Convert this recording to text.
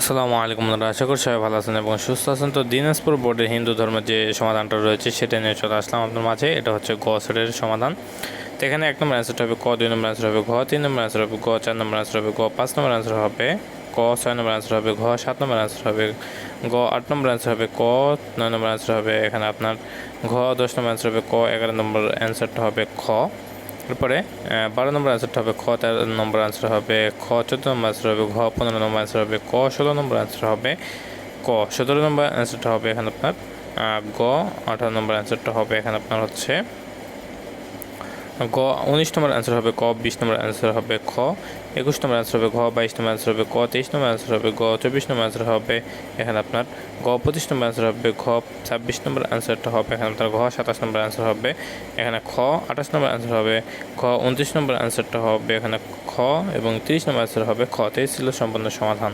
আসসালামু আলাইকুম বন্ধুরা, আশা করি সবাই ভালো আছেন এবং সুস্থ আছেন। তো দিনাজপুর বোর্ডের হিন্দু ধর্মের যে সমাধানটা রয়েছে সেটা নিয়ে চলে আসলাম আপনার মাঝে। এটা হচ্ছে গ সেটের সমাধান। তো এখানে 1 নম্বর অ্যান্সারটা হবে ক, 2 নম্বর অ্যান্সার হবে ঘ, 3 নম্বর অ্যান্সার হবে গ, 4 নম্বর অ্যান্সার হবে গ, 5 নম্বর অ্যান্সার হবে ক, 6 নম্বর অ্যান্সার হবে ঘ, 7 নম্বর অ্যান্সার হবে গ, 8 নম্বর অ্যান্সার হবে ক, 9 নম্বর অ্যান্সার হবে এখানে আপনার ঘ, 10 নম্বর অ্যান্সার হবে ক, 11 নম্বর অ্যান্সারটা হবে খ। এরপরে 12 নম্বর অ্যান্সারটা হবে খ, 13 নম্বর অ্যান্সার হবে খ, 14 নম্বর অ্যান্সার হবে ঘ, 15 নম্বর অ্যান্সার হবে ক, 16 নম্বর অ্যান্সার হবে ক, 17 নম্বর অ্যান্সারটা হবে এখানে আপনার গ, 18 নম্বর অ্যান্সারটা হবে এখানে আপনার হচ্ছে গ, 19 নম্বর অ্যান্সার হবে ক, 20 নম্বর অ্যান্সার হবে খ, 21 নম্বর অ্যান্সার হবে ঘ, 22 নম্বর অ্যান্সার হবে ক, 23 নম্বর অ্যান্সার হবে গ, 24 নম্বর অ্যান্সার হবে এখানে আপনার গ, 25 নম্বর অ্যান্সার হবে ঘ, 26 নম্বর অ্যান্সারটা হবে এখানে আপনার ঘ, 27 নম্বর অ্যান্সার হবে এখানে খ, 28 নম্বর অ্যান্সার হবে ঘ, 29 নম্বর অ্যান্সারটা হবে এখানে খ এবং 30 নম্বর অ্যান্সার হবে খ। তো এই ছিল সম্পূর্ণ সমাধান।